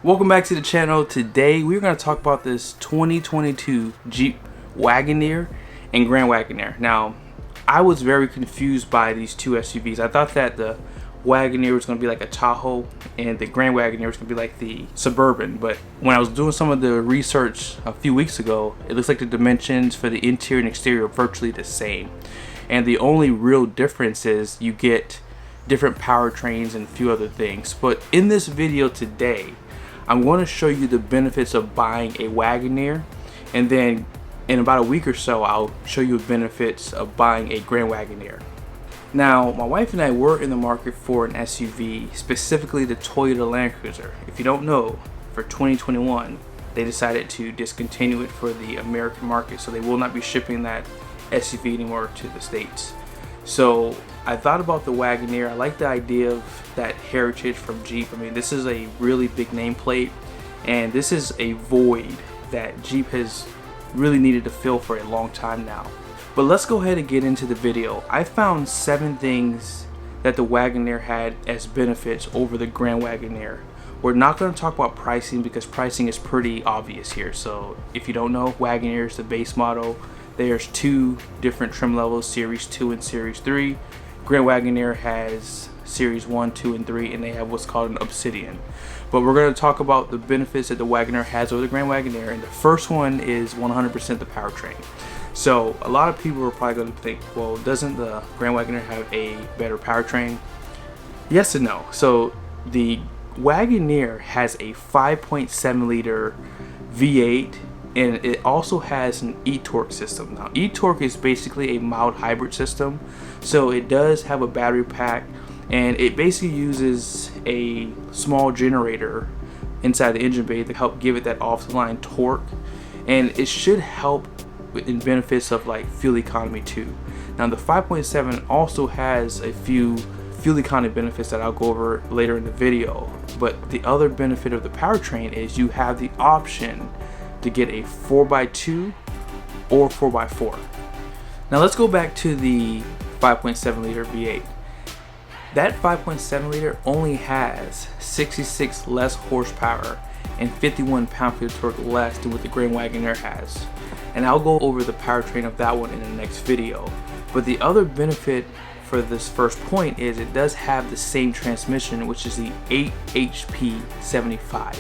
Welcome back to the channel. Today we're going to talk about this 2022 Jeep Wagoneer and Grand Wagoneer. Now, I was very confused by these two SUVs. I thought that the Wagoneer was going to be like a Tahoe and the Grand Wagoneer was going to be like the Suburban. But when I was doing some of the research a few weeks ago, it looks like the dimensions for the interior and exterior are virtually the same. And the only real difference is you get different powertrains and a few other things. But in this video today, I'm going to show you the benefits of buying a Wagoneer, and then in about a week or so I'll show you the benefits of buying a Grand Wagoneer. Now, my wife and I were in the market for an SUV, specifically the Toyota Land Cruiser. If you don't know, for 2021 they decided to discontinue it for the American market, so they will not be shipping that SUV anymore to the States. So I thought about the Wagoneer. I like the idea of that heritage from Jeep. I mean, this is a really big nameplate, and this is a void that Jeep has really needed to fill for a long time now. But let's go ahead and get into the video. I found 7 things that the Wagoneer had as benefits over the Grand Wagoneer. We're not going to talk about pricing because pricing is pretty obvious here. So if you don't know, Wagoneer is the base model. There's 2 different trim levels, Series 2 and Series 3. Grand Wagoneer has Series 1, 2, and 3, and they have what's called an Obsidian. But we're going to talk about the benefits that the Wagoneer has over the Grand Wagoneer, and the first one is 100% the powertrain. So a lot of people are probably going to think, well, doesn't the Grand Wagoneer have a better powertrain? Yes and no. So the Wagoneer has a 5.7 liter V8, and it also has an e-torque system. Now, e-torque is basically a mild hybrid system, so it does have a battery pack, and it basically uses a small generator inside the engine bay to help give it that off-the-line torque, and it should help in benefits of like fuel economy too. Now, the 5.7 also has a few fuel economy benefits that I'll go over later in the video, but the other benefit of the powertrain is you have the option to get a 4x2 or 4x4. Now let's go back to the 5.7 liter V8. That 5.7 liter only has 66 less horsepower and 51 pound-feet of torque less than what the Grand Wagoneer has. And I'll go over the powertrain of that one in the next video. But the other benefit for this first point is it does have the same transmission, which is the 8 HP 75.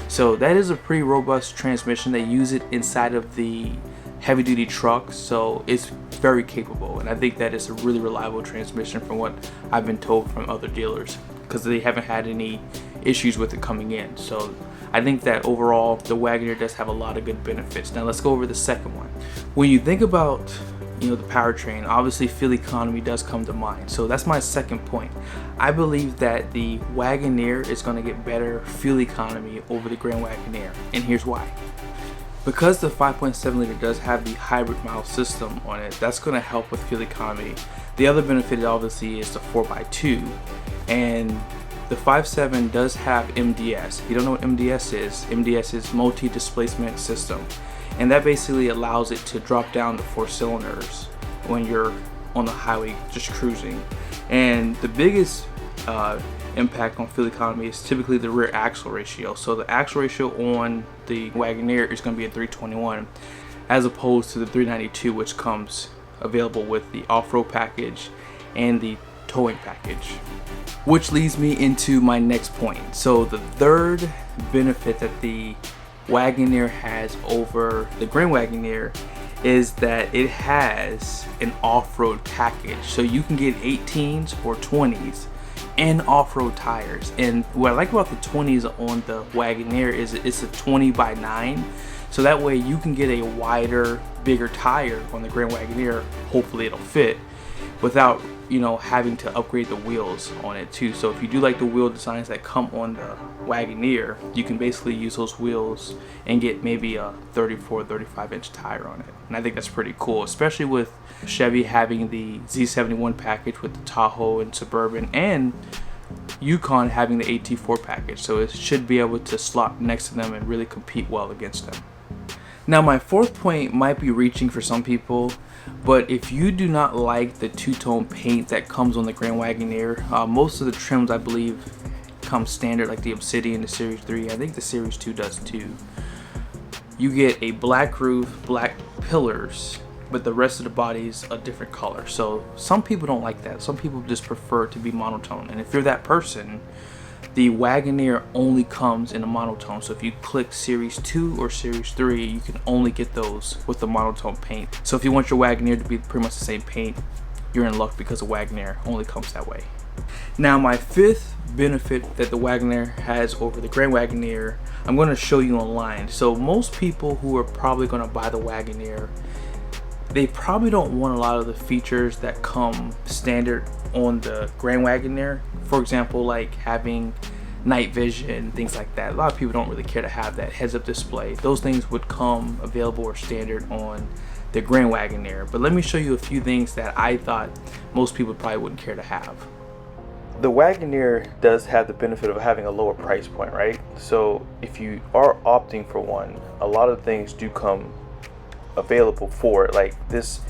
So that is a pretty robust transmission. They use it inside of the heavy duty trucks, so it's very capable, and I think that is a really reliable transmission from what I've been told from other dealers, because they haven't had any issues with it coming in. So I think that overall the Wagoneer does have a lot of good benefits. Now let's go over the second one. When you think about the powertrain, obviously fuel economy does come to mind. So that's my second point. I believe that the Wagoneer is going to get better fuel economy over the Grand Wagoneer, and here's why. Because the 5.7 liter does have the hybrid model system on it, that's going to help with fuel economy. The other benefit obviously is the 4x2, and the 5.7 does have MDS. If you don't know what MDS is multi-displacement system. And that basically allows it to drop down to 4 cylinders when you're on the highway just cruising. And the biggest impact on fuel economy is typically the rear axle ratio. So the axle ratio on the Wagoneer is going to be a 321 as opposed to the 392, which comes available with the off-road package and the towing package. Which leads me into my next point. So the third benefit that the Wagoneer has over the Grand Wagoneer is that it has an off-road package, so you can get 18s or 20s and off-road tires. And what I like about the 20s on the Wagoneer is it's a 20x9, so that way you can get a wider, bigger tire on the Grand Wagoneer. Hopefully it'll fit without having to upgrade the wheels on it too. So if you do like the wheel designs that come on the Wagoneer, you can basically use those wheels and get maybe a 34-35 inch tire on it, and I think that's pretty cool, especially with Chevy having the Z71 package with the Tahoe and Suburban, and Yukon having the AT4 package, so it should be able to slot next to them and really compete well against them. Now, my fourth point might be reaching for some people, but if you do not like the two-tone paint that comes on the Grand Wagoneer, most of the trims I believe comes standard, like the Obsidian, the Series 3. I think the Series 2 does too. You get a black roof, black pillars, but the rest of the body is a different color. So some people don't like that. Some people just prefer it to be monotone. And if you're that person, the Wagoneer only comes in a monotone. So if you click Series 2 or Series 3, you can only get those with the monotone paint. So if you want your Wagoneer to be pretty much the same paint, you're in luck, because the Wagoneer only comes that way. Now, my fifth benefit that the Wagoneer has over the Grand Wagoneer, I'm going to show you online. So most people who are probably going to buy the Wagoneer, they probably don't want a lot of the features that come standard on the Grand Wagoneer. For example, like having night vision, things like that. A lot of people don't really care to have that heads-up display. Those things would come available or standard on the Grand Wagoneer. But let me show you a few things that I thought most people probably wouldn't care to have. The Wagoneer does have the benefit of having a lower price point, right? So if you are opting for one, a lot of things do come available for it, like this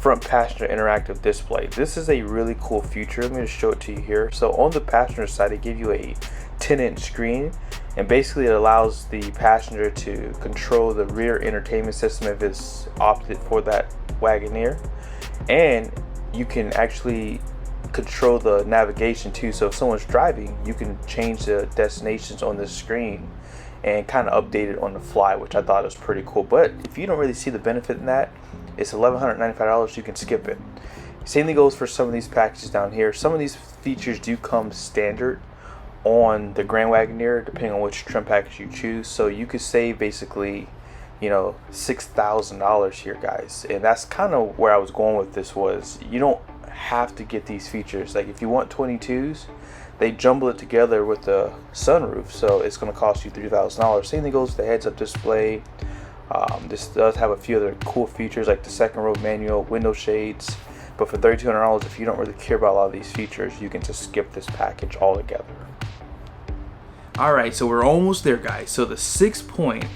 front passenger interactive display. This is a really cool feature. Let me just show it to you here. So on the passenger side, they give you a 10-inch screen, and basically it allows the passenger to control the rear entertainment system if it's opted for that Wagoneer, and you can actually control the navigation too. So if someone's driving, you can change the destinations on the screen and kind of update it on the fly, which I thought was pretty cool. But if you don't really see the benefit in that, it's $1,195. You can skip it. Same thing goes for some of these packages down here. Some of these features do come standard on the Grand Wagoneer, depending on which trim package you choose. So you could save basically, you know, $6,000 here, guys. And that's kind of where I was going with this. Was you don't have to get these features. Like if you want 22s, they jumble it together with the sunroof, so it's going to cost you $3,000. Same thing goes with the heads-up display. This does have a few other cool features like the second row manual, window shades. But for $3,200, if you don't really care about a lot of these features, you can just skip this package altogether. Alright, so we're almost there, guys. So the sixth point,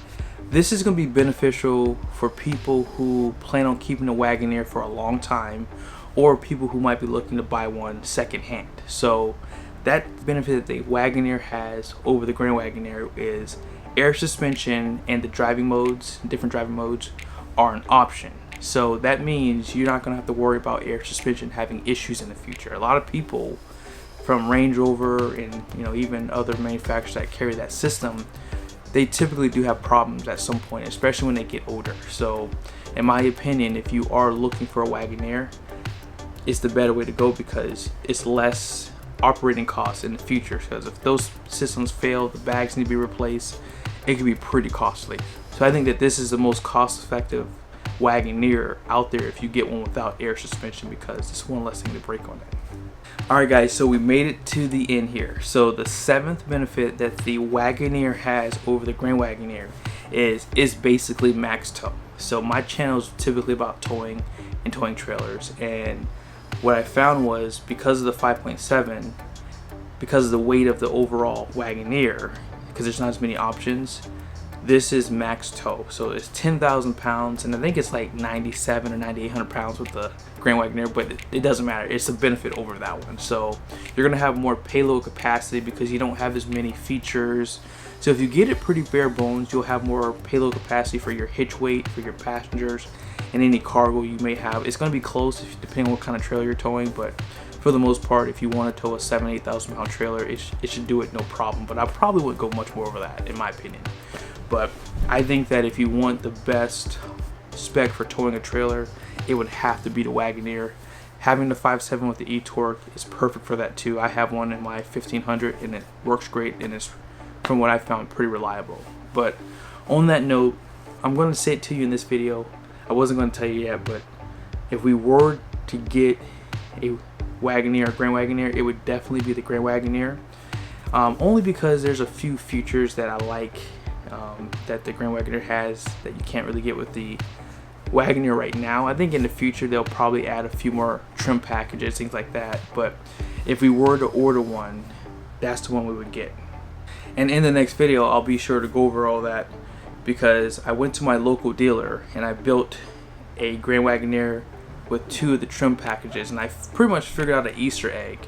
this is going to be beneficial for people who plan on keeping a Wagoneer for a long time, or people who might be looking to buy one secondhand. So that benefit that the Wagoneer has over the Grand Wagoneer is air suspension, and the driving modes, different driving modes, are an option. So that means you're not going to have to worry about air suspension having issues in the future. A lot of people from Range Rover and even other manufacturers that carry that system, they typically do have problems at some point, especially when they get older. So in my opinion, if you are looking for a Wagoneer, it's the better way to go, because it's less operating costs in the future. Because if those systems fail, the bags need to be replaced, it can be pretty costly. So I think that this is the most cost-effective Wagoneer out there if you get one without air suspension, because it's one less thing to break on it. Alright guys, so we made it to the end here. So the seventh benefit that the Wagoneer has over the Grand Wagoneer is basically max tow. So my channel is typically about towing and towing trailers, and what I found was, because of the 5.7, because of the weight of the overall Wagoneer, because there's not as many options, this is max tow. So it's 10,000 pounds, and I think it's like 97 or 9,800 pounds with the Grand Wagoneer, but it doesn't matter. It's a benefit over that one. So you're gonna have more payload capacity because you don't have as many features. So if you get it pretty bare bones, you'll have more payload capacity for your hitch weight, for your passengers, and any cargo you may have. It's going to be close depending on what kind of trailer you're towing, but for the most part, if you want to tow a 7,000-8,000 pound trailer, it should do it no problem. But I probably wouldn't go much more over that, in my opinion. But I think that if you want the best spec for towing a trailer, it would have to be the Wagoneer. Having the 5.7 with the e-torque is perfect for that too. I have one in my 1500 and it works great, and it's, from what I found, pretty reliable. But on that note, I'm going to say it to you in this video. I wasn't going to tell you yet, but if we were to get a Wagoneer, Grand Wagoneer, it would definitely be the Grand Wagoneer. Only because there's a few features that I like that the Grand Wagoneer has that you can't really get with the Wagoneer right now. I think in the future they'll probably add a few more trim packages, things like that. But if we were to order one, that's the one we would get. And in the next video, I'll be sure to go over all that, because I went to my local dealer and I built a Grand Wagoneer with 2 of the trim packages, and I pretty much figured out an Easter egg.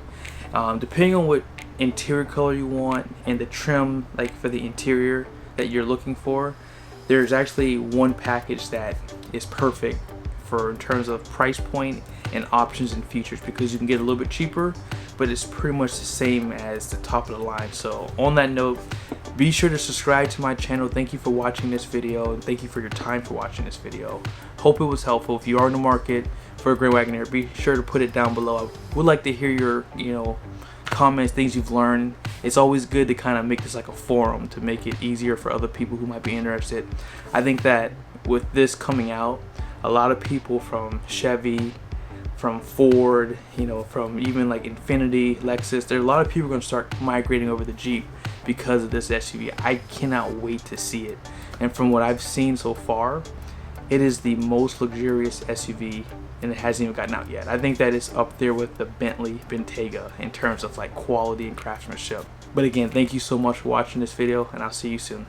Depending on what interior color you want and the trim, like for the interior that you're looking for, there's actually one package that is perfect for in terms of price point and options and features, because you can get a little bit cheaper, but it's pretty much the same as the top of the line. So on that note, be sure to subscribe to my channel. Thank you for watching this video, and thank you for your time for watching this video. Hope it was helpful. If you are in the market for a Grand Wagoneer, be sure to put it down below. I would like to hear your comments, things you've learned. It's always good to kind of make this like a forum to make it easier for other people who might be interested. I think that with this coming out, a lot of people from Chevy, from Ford, from even like Infiniti, Lexus, there are a lot of people going to start migrating over the Jeep because of this SUV. I cannot wait to see it. And from what I've seen so far, it is the most luxurious SUV, and it hasn't even gotten out yet. I think that it's up there with the Bentley Bentayga in terms of like quality and craftsmanship. But again, thank you so much for watching this video, and I'll see you soon.